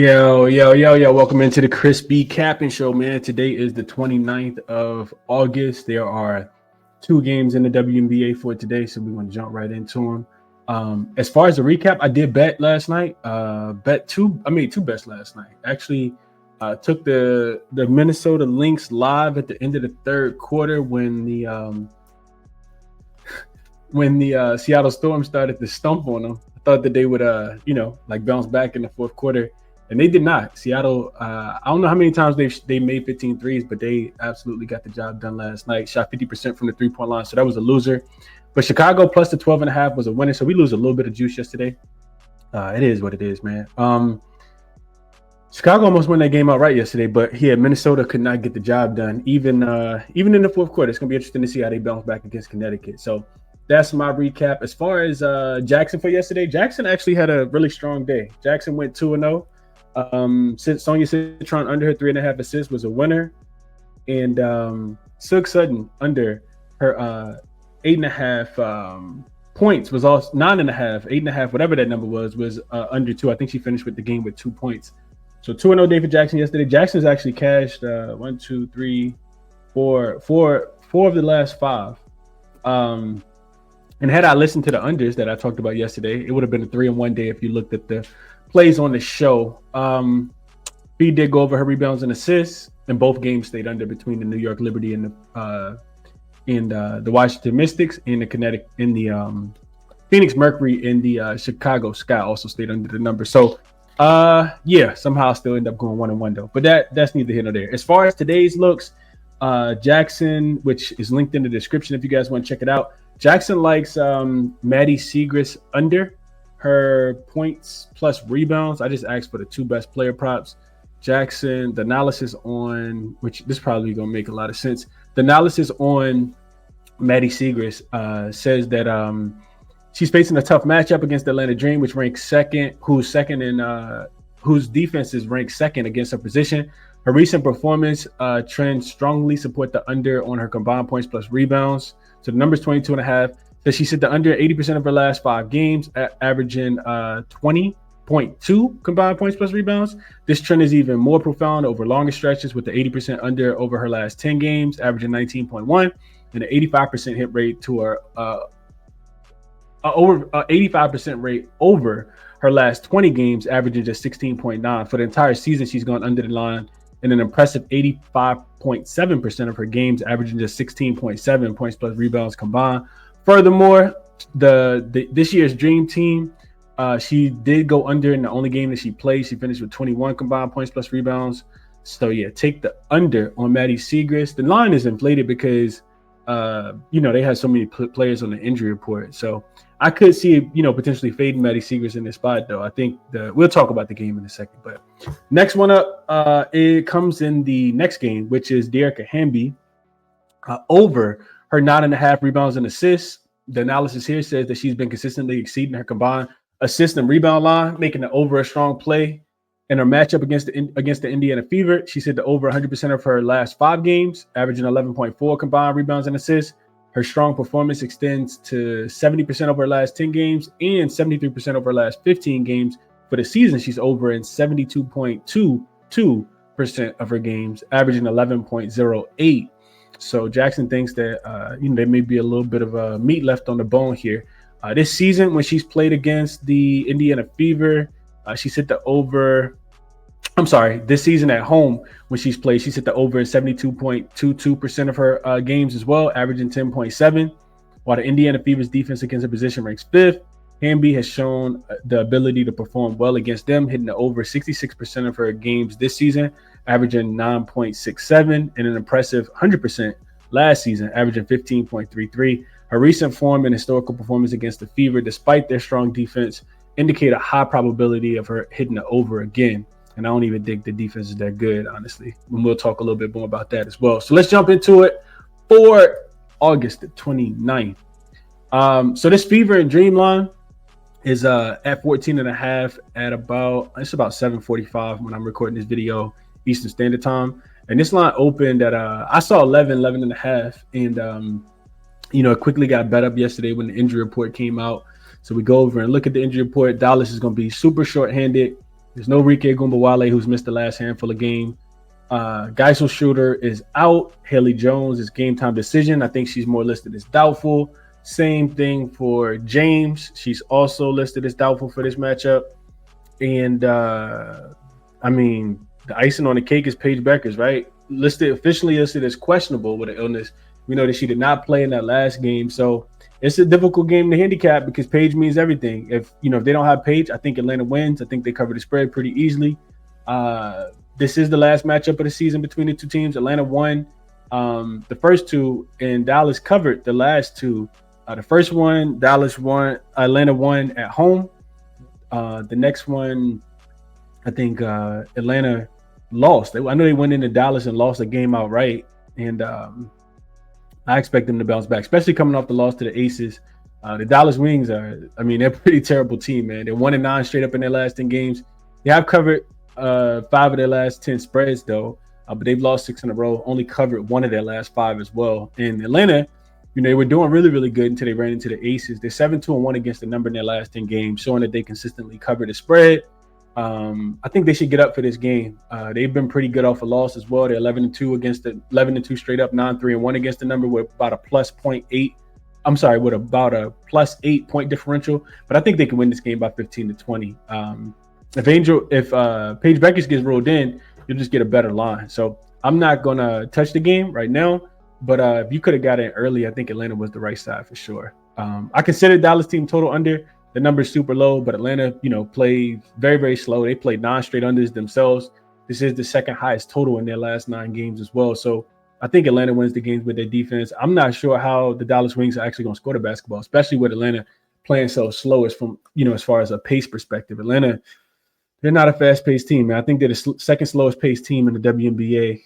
Yo. Welcome into the ChrisBeCappinn Show, man. Today is the 29th of August. There are 2 games in the WNBA for today, so we're going to jump right into them. As far as the recap, I did bet last night. I made 2 bets last night. Actually, took the Minnesota Lynx live at the end of the third quarter when the Seattle Storm started to stump on them. I thought that they would, bounce back in the fourth quarter. And they did not. Seattle, I don't know how many times they made 15 threes, but they absolutely got the job done last night. Shot 50% from the three-point line, so that was a loser. But Chicago plus the 12.5 was a winner, so we lose a little bit of juice yesterday. It is what it is, man. Chicago almost won that game outright yesterday, but Minnesota could not get the job done, even in the fourth quarter. It's going to be interesting to see how they bounce back against Connecticut. So that's my recap. As far as Jackson for yesterday, Jackson actually had a really strong day. Jackson went 2-0. Sonia Citron under her 3.5 assists was a winner, and Silk Sutton under her 8.5 points was also 9.5, 8.5, whatever that number was under 2. I think she finished with the game with 2 points. So 2-0 day for Jackson yesterday. Jackson's actually cashed 1, 2, 3, 4 of the last 5. And had I listened to the unders that I talked about yesterday, it would have been a 3-1 day if you looked at the plays on the show. B did go over her rebounds and assists, and both games stayed under between the New York Liberty and the Washington Mystics, and the Phoenix Mercury and the Chicago Sky also stayed under the number. So somehow I still end up going 1-1 though. But that's neither here nor there. As far as today's looks, Jackson, which is linked in the description if you guys want to check it out. Jackson likes Maddie Siegrist under her points plus rebounds. I just asked for the 2 best player props. Jackson, the analysis on, which this probably gonna make a lot of sense. The analysis on Maddie Siegrist says that she's facing a tough matchup against the Atlanta Dream, which ranks second, whose defense is ranked second against her position. Her recent performance trends strongly support the under on her combined points plus rebounds. So the number's 22.5. So she hit the under 80% of her last 5 games, averaging 20.2 combined points plus rebounds. This trend is even more profound over longer stretches, with the 80% under over her last 10 games, averaging 19.1, and an 85% hit rate to her 85% rate over her last 20 games, averaging just 16.9. For the entire season, she's gone under the line in an impressive 85.7% of her games, averaging just 16.7 points plus rebounds combined. Furthermore, this year's Dream Team, she did go under in the only game that she played. She finished with 21 combined points plus rebounds. So take the under on Maddie Siegrist. The line is inflated because they had so many players on the injury report. So I could see potentially fading Maddie Siegrist in this spot though. I think we'll talk about the game in a second. But next one up, it comes in the next game, which is Dearica Hamby over her 9.5 rebounds and assists. The analysis here says that she's been consistently exceeding her combined assist and rebound line, making it over a strong play. In her matchup against the Indiana Fever, she hit the over 100% of her last 5 games, averaging 11.4 combined rebounds and assists. Her strong performance extends to 70% over her last 10 games and 73% over her last 15 games. For the season, she's over in 72.22% of her games, averaging 11.08. So Jackson thinks that there may be a little bit of meat left on the bone here. This season, when she's played against the Indiana Fever, she's hit the over. This season at home, when she's played, she's hit the over in 72.22% of her games as well, averaging 10.7. While the Indiana Fever's defense against her position ranks 5th, Hamby has shown the ability to perform well against them, hitting the over 66% of her games this season, averaging 9.67, and an impressive 100% last season, averaging 15.33. Her recent form and historical performance against the Fever, despite their strong defense, indicate a high probability of her hitting the over again. And I don't even think the defense is that good, honestly. And we'll talk a little bit more about that as well. So let's jump into it for August the 29th. So this Fever and Dream line is at 14.5 at about 7:45 when I'm recording this video Eastern Standard Time. And this line opened at I saw 11.5, and it quickly got bet up yesterday when the injury report came out. So we go over and look at the injury report. Dallas is going to be super shorthanded. There's no Rike Gumbawale, who's missed the last handful of games. Geisel Schroeder is out. Haley Jones is game time decision. I think she's more listed as doubtful. Same thing for James. She's also listed as doubtful for this matchup. And I mean, the icing on the cake is Paige Beckers, right? Officially listed as questionable with an illness. We know that she did not play in that last game. So it's a difficult game to handicap because Paige means everything. If they don't have Paige, I think Atlanta wins. I think they cover the spread pretty easily. This is the last matchup of the season between the two teams. Atlanta won the first two, and Dallas covered the last two. The first one, Dallas won. Atlanta won at home. The next one, I think Atlanta lost. I know they went into Dallas and lost a game outright, and I expect them to bounce back, especially coming off the loss to the Aces. The Dallas Wings they're a pretty terrible team, man. They're 1-9 straight up in their last 10 games. They have covered 5 of their last 10 spreads, though, but they've lost 6 in a row, only covered 1 of their last 5 as well. And Atlanta, they were doing really, really good until they ran into the Aces. They're 7-1 against the number in their last 10 games, showing that they consistently cover the spread. I think they should get up for this game. They've been pretty good off a loss as well. They're 11-2 against the 11-2 straight up, 9-3-1 against the number with about a plus 0.8. I'm sorry, with about a plus 8 point differential. But I think they can win this game by 15-20. If Paige Beckers gets rolled in, you'll just get a better line. So I'm not gonna touch the game right now. But if you could have got in early, I think Atlanta was the right side for sure. I consider Dallas team total under. The number's super low, but Atlanta, played very, very slow. They played 9 straight unders themselves. This is the second highest total in their last 9 games as well. So I think Atlanta wins the games with their defense. I'm not sure how the Dallas Wings are actually going to score the basketball, especially with Atlanta playing so slow as far as a pace perspective. Atlanta, they're not a fast-paced team, man. I think they're the second slowest paced team in the WNBA.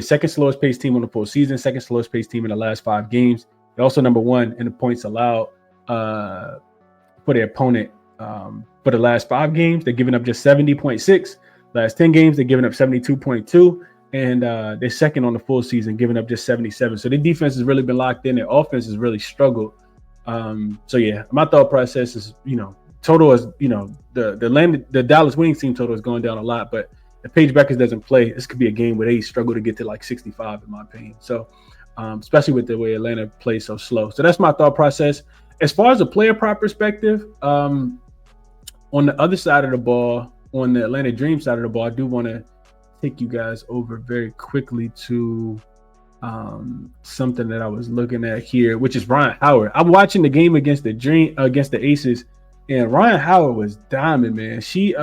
Second slowest paced team on the full season, second slowest paced team in the last 5 games. They're also number 1 in the points allowed for their opponent. For the last 5 games, they're giving up just 70.6. Last 10 games, they're giving up 72.2. And they're second on the full season, giving up just 77. So their defense has really been locked in. Their offense has really struggled. My thought process is, total is, the Dallas Wings team total is going down a lot. But if Paige Beckers doesn't play, this could be a game where they struggle to get to like 65, in my opinion. So especially with the way Atlanta plays so slow. So that's my thought process. As far as a player prop perspective, on the other side of the ball, on the Atlanta Dream side of the ball, I do want to take you guys over very quickly to something that I was looking at here, which is Ryan Howard. I'm watching the game against the Aces, and Ryan Howard was diamond, man. She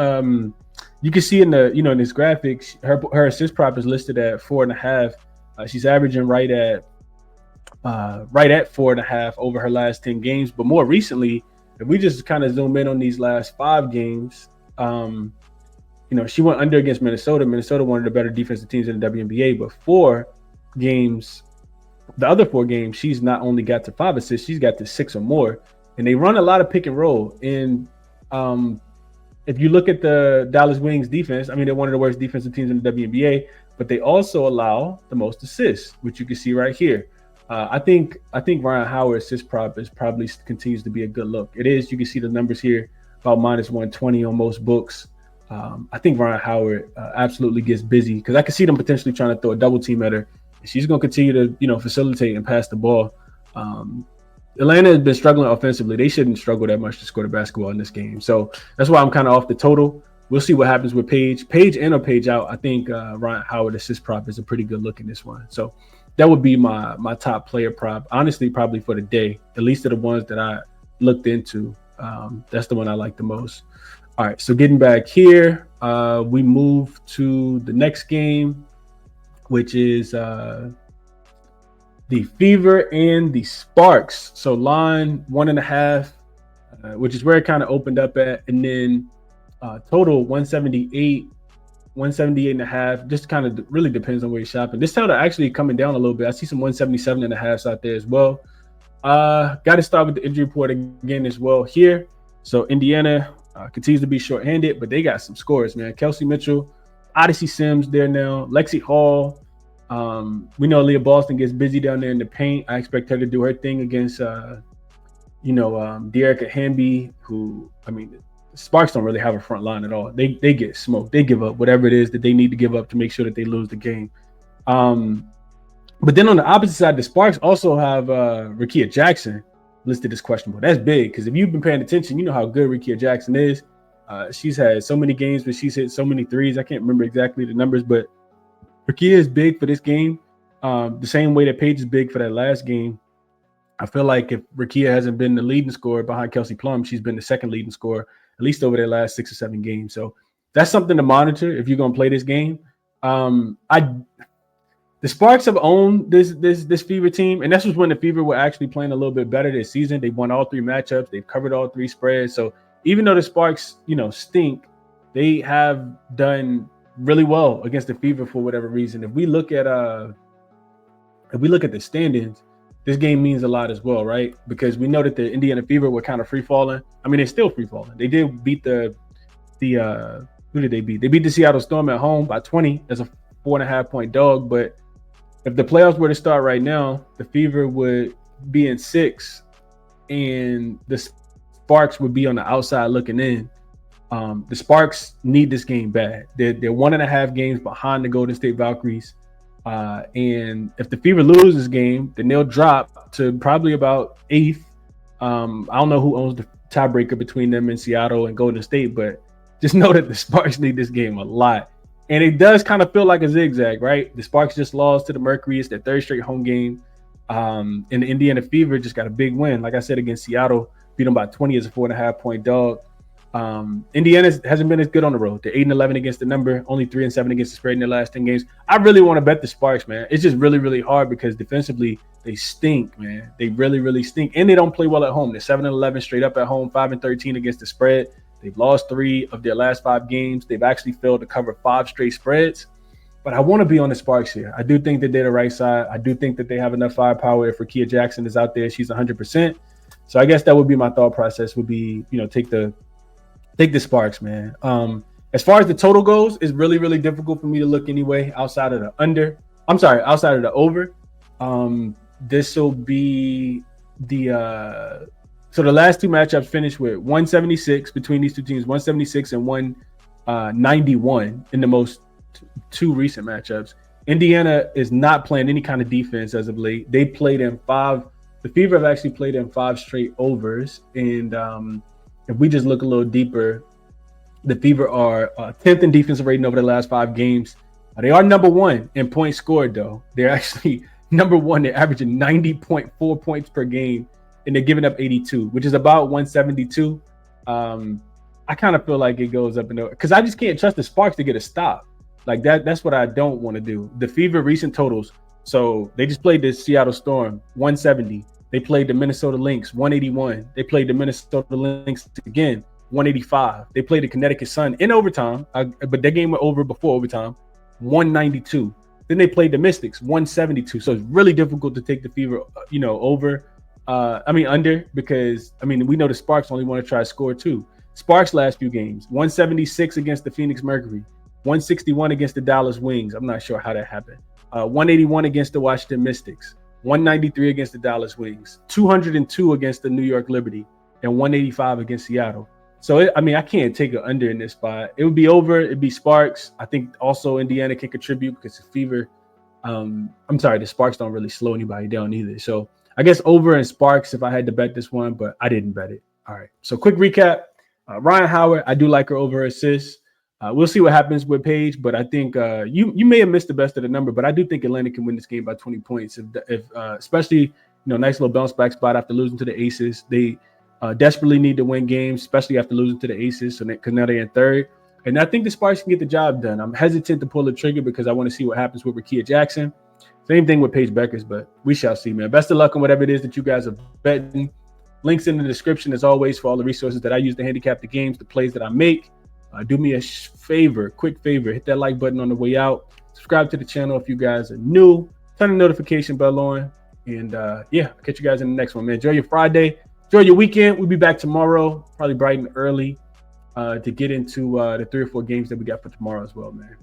you can see in the in this graphic, her assist prop is listed at 4.5. She's averaging right at 4.5 over her last 10 games. But more recently, if we just kind of zoom in on these last 5 games, she went under against Minnesota. Minnesota, one of the better defensive teams in the WNBA, but the other 4 games, she's not only got to 5 assists, she's got to 6 or more. And they run a lot of pick and roll. And if you look at the Dallas Wings defense, they're one of the worst defensive teams in the WNBA, but they also allow the most assists, which you can see right here. I think Ryan Howard's assist prop probably continues to be a good look. It is. You can see the numbers here, about -120 on most books. I think Ryan Howard absolutely gets busy because I can see them potentially trying to throw a double team at her. She's going to continue to facilitate and pass the ball. Atlanta has been struggling offensively. They shouldn't struggle that much to score the basketball in this game. So that's why I'm kind of off the total. We'll see what happens with Paige in or Paige out. I think Ryan Howard assist prop is a pretty good look in this one. So that would be my top player prop. Honestly, probably for the day, at least of the ones that I looked into. That's the one I like the most. All right, so getting back here, we move to the next game, which is the Fever and the Sparks. So line 1.5, which is where it kind of opened up at, and then total 178.5. Just kind of really depends on where you're shopping. This total actually coming down a little bit. I see some 177.5s out there as well. Got to start with the injury report again as well here. So Indiana continues to be shorthanded, but they got some scores, man. Kelsey Mitchell, Odyssey Sims there now, Lexi Hall. We know Leah Boston gets busy down there in the paint. I expect her to do her thing against, Dearica Hamby, who, Sparks don't really have a front line at all. They get smoked. They give up whatever it is that they need to give up to make sure that they lose the game. But then on the opposite side, the Sparks also have Rickea Jackson listed as questionable. That's big because if you've been paying attention, you know how good Rickea Jackson is. She's had so many games where she's hit so many threes. I can't remember exactly the numbers, but Rickea is big for this game. The same way that Paige is big for that last game. I feel like if Rickea hasn't been the leading scorer behind Kelsey Plum, she's been the second leading scorer, at least over their last 6 or 7 games. So that's something to monitor if you're going to play this game. The Sparks have owned this Fever team, and this was when the Fever were actually playing a little bit better this season. They won all 3 matchups. They've covered all 3 spreads. So even though the Sparks, stink, they have done really well against the Fever for whatever reason. If we look at the standings, this game means a lot as well, right? Because we know that the Indiana Fever were kind of free falling. I mean, they're still free falling. They did beat who did they beat? They beat the Seattle Storm at home by 20 as a 4.5-point dog. But if the playoffs were to start right now, the Fever would be in 6 and the Sparks would be on the outside looking in. The Sparks need this game bad. They're 1.5 games behind the Golden State Valkyries. And if the Fever loses this game, then they'll drop to probably about 8th. I don't know who owns the tiebreaker between them and Seattle and Golden State, but just know that the Sparks need this game a lot. And it does kind of feel like a zigzag, right? The Sparks just lost to the Mercury. It's their 3rd straight home game. And the Indiana Fever just got a big win. Like I said, against Seattle, beat them by 20 as a 4.5-point dog. Indiana hasn't been as good on the road. They're 8-11 against the number, only 3-7 against the spread in their last 10 games. I really want to bet the Sparks, man. It's just really, really hard because defensively they stink, man. They really, really stink, and they don't play well at home. They're 7-11 straight up at home, 5-13 against the spread. They've lost 3 of their last 5 games. They've actually failed to cover 5 straight spreads. But I want to be on the Sparks here. I do think that they're the right side. I do think that they have enough firepower. If Rickea Jackson is out there, she's 100%. So I guess that would be my thought process. Would be take the Sparks, man. As far as the total goes, it's really, really difficult for me to look anyway outside of the under. Outside of the over. This will be the so the last 2 matchups finished with 176 between these 2 teams, 176 and 191 in the most 2 recent matchups. Indiana is not playing any kind of defense as of late. They played in 5. The Fever have actually played in 5 straight overs, and if we just look a little deeper, the Fever are 10th in defensive rating over the last 5 games. They are number 1 in points scored, though. They're actually number 1. They're averaging 90.4 points per game, and they're giving up 82, which is about 172. I kind of feel like it goes up and over because I just can't trust the Sparks to get a stop. Like that's what I don't want to do. The Fever recent totals. So they just played the Seattle Storm, 170. They played the Minnesota Lynx, 181. They played the Minnesota Lynx again, 185. They played the Connecticut Sun in overtime, but their game went over before overtime, 192. Then they played the Mystics, 172. So it's really difficult to take the Fever, under, because we know the Sparks only want to try to score 2. Sparks last few games, 176 against the Phoenix Mercury, 161 against the Dallas Wings. I'm not sure how that happened. 181 against the Washington Mystics, 193 against the Dallas Wings, 202 against the New York Liberty, and 185 against Seattle. So, I can't take an under in this spot. It would be over. It'd be Sparks. I think also Indiana can contribute because the Fever, the Sparks don't really slow anybody down either. So I guess over and Sparks if I had to bet this one, but I didn't bet it. All right. So quick recap. Ryan Howard, I do like her over assists. We'll see what happens with Paige, but I think you may have missed the best of the number, but I do think Atlanta can win this game by 20 points. If especially nice little bounce back spot after losing to the Aces. They desperately need to win games, especially after losing to the Aces, because now they're in 3rd. And I think the Sparks can get the job done. I'm hesitant to pull the trigger because I want to see what happens with Rickea Jackson. Same thing with Paige Beckers, but we shall see, man. Best of luck on whatever it is that you guys are betting. Links in the description, as always, for all the resources that I use to handicap the games, the plays that I make. Do me a quick favor, hit that like button on the way out. Subscribe to the channel if you guys are new. Turn the notification bell on. And catch you guys in the next one, man. Enjoy your Friday. Enjoy your weekend. We'll be back tomorrow, probably bright and early, to get into the 3 or 4 games that we got for tomorrow as well, man.